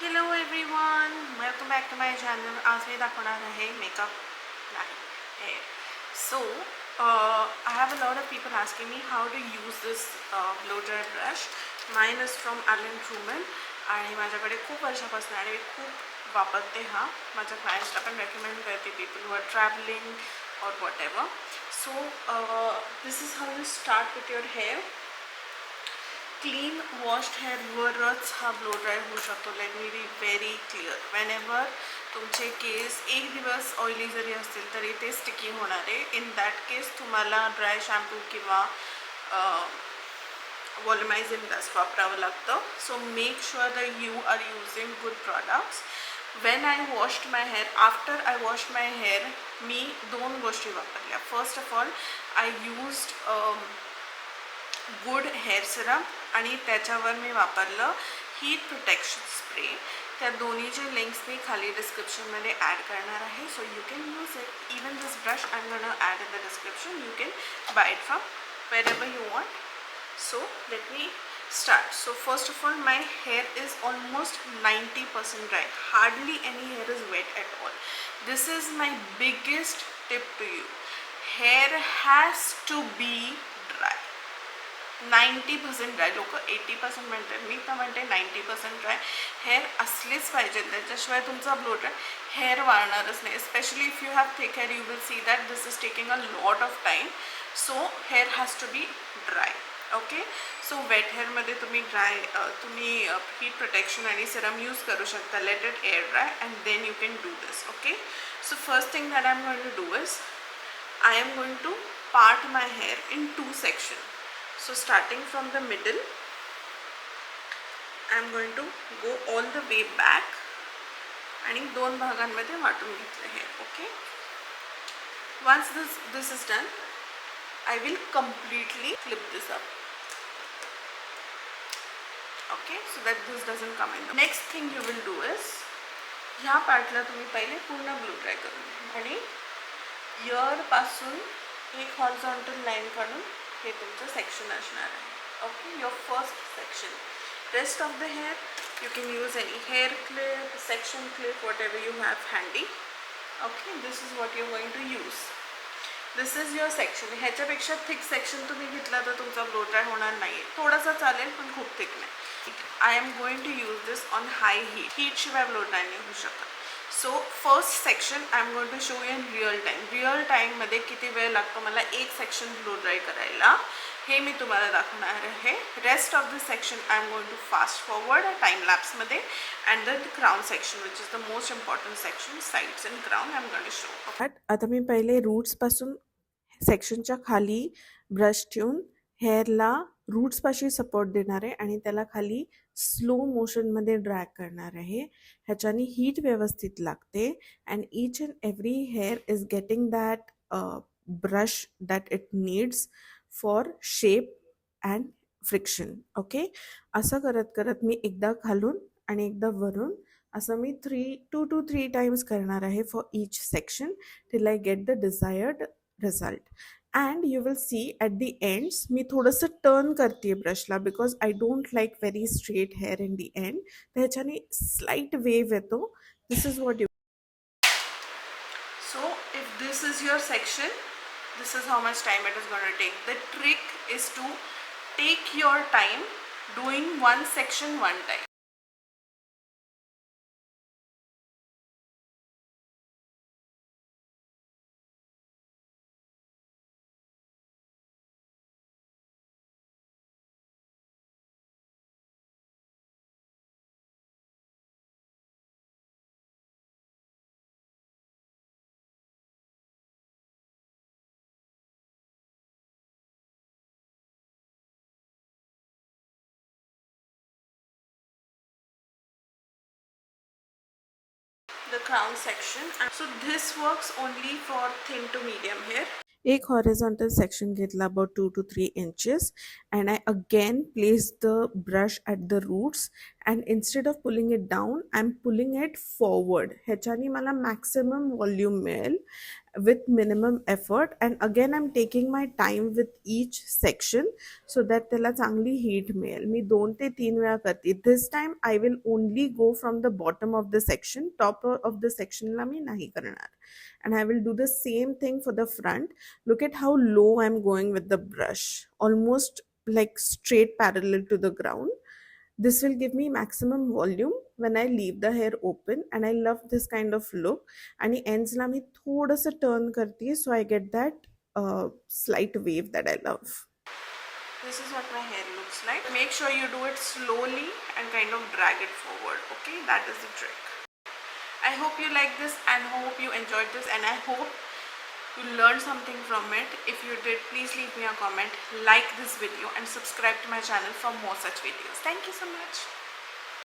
Hello everyone, welcome back to my channel. आज मी दाखवणार आहे मेकअप नाही hair. So I have a lot of people asking me how to use this blow dry brush. Mine is from Truman आणि माझ्याकडे खूप वर्षापासून आणि मी खूप वापरते हा. माझ्या क्लायंट्सला पण रेकमेंड करते, people who are traveling or whatever. So this is how you start with your hair. Clean washed हेअरवरच हा ब्लो ड्राय होऊ शकतो. Let me be very clear. Whenever तुमचे केस एक दिवस ऑइली जरी असतील तरी ते स्टिकी होणार आहे. इन दॅट केस तुम्हाला ड्राय शॅम्पू किंवा वॉल्युमायझिंग डस्ट वापरावं लागतं. So make sure that you are using good products. When I washed my hair, after I washed my hair मी दोन गोष्टी वापरल्या. First of all I used good hair serum आणि त्याच्यावर मी वापरलं हीट प्रोटेक्शन स्प्रे. त्या दोन्हीचे लिंक्स मी खाली डिस्क्रिप्शनमध्ये ॲड करणार आहे. So you can use it. Even this brush I am gonna add in the description. You can buy it from wherever you want. So let me start. So first of all, my hair is almost 90% dry. Hardly any hair is wet at all. This is my biggest tip to you. Hair has to be dry. 90% dry. लोक 80% म्हणतात, मी तर म्हणते 90% dry. Hair असलेच पाहिजे, त्याच्याशिवाय तुमचा blow dry hair वाळणारच नाही. Specially if you have thick hair you will see that this is taking a lot of time. So hair has to be dry. Okay. So wet हेअरमध्ये तुम्ही heat protection आणि serum use करू शकता. Let it air dry and then you can do this. Okay. So first thing that I am going to do is I am going to part my hair in two sections. So starting from the middle, I am going to go all the way back आणि दोन भागांमध्ये वाटून घेतले हे. Okay. Once this is done, I will completely flip this up. Okay, so that this doesn't come in. Next thing you will do is ह्या पार्टला तुम्ही पहिले पूर्ण blow dry करून घ्या आणि इयर पासून एक हॉरिझॉन्टल लाईन काढून हे तुमचं सेक्शन असणार आहे. Okay. Your first section. Rest of the hair you can use any hair clip, section clip, whatever you have handy. Okay. This is what you going to use. This is your section. ह्याच्यापेक्षा thick section तुम्ही घेतला तर तुमचा blow dry होणार नाही. थोडासा चालेल पण खूप थिक नाही. I am going to use this on high heat. हीटशिवाय ब्लो ड्राय नाही होऊ शकत. So first section I am going to show you in real time. Real टाईममध्ये किती वेळ लागतो मला एक सेक्शन ब्लो ड्राय करायला हे मी तुम्हाला दाखवणार आहे. Rest of this section I am going to fast forward time लॅप्समध्ये and the crown section which is the most important section. Sides and crown I am going to show. आता मी पहिले रूट्सपासून सेक्शनच्या खाली brush ठेवून हेअरला रूट्सपाशी सपोर्ट देणार आहे आणि त्याला खाली स्लो मोशनमध्ये ड्रॅग करणार आहे. ह्याच्याने हीट व्यवस्थित लागते and each and every hair is getting that brush that it needs for shape and friction. Okay. असं करत करत मी एकदा खालून आणि एकदा वरून असं मी 2 to 3 टाइम्स करणार आहे for each section till I get the desired result. And you will see at the ends मी थोडंसं टर्न करते ब्रशला because I don't like very straight hair in the end. तर ह्याच्याने स्लाईट वेव येतो. This is what you. So if this is your section, this is how much time it is going to take. The trick is to take your time doing one section one time. The crown section. So this works only for thin to medium hair. एक horizontal section घेतला about 2 to 3 inches and I again placed the brush at the roots and instead of pulling it down I'm pulling it forward. ह्याच्याने मला maximum volume मिळेल with minimum effort. And again I'm taking my time with each section so that त्याला चांगली heat मिळेल. मी 2 ते 3 वेळा करते. This time I will only go from the bottom of the section. Top of the section ला मी नाही करणार. And I will do the same thing for the front. Look at how low I'm going with the brush, almost like straight parallel to the ground. This will give me maximum volume when I leave the hair open, and I love this kind of look. आणि ends ला मी थोडंसं turn करते so I get that slight wave that I love. This is what my hair looks like. Make sure you do it slowly and kind of drag it forward. Okay, that is the trick. I hope you like this and hope you enjoyed this, and I hope you learned something from it. If you did, please leave me a comment, like this video and subscribe to my channel for more such videos. Thank you so much.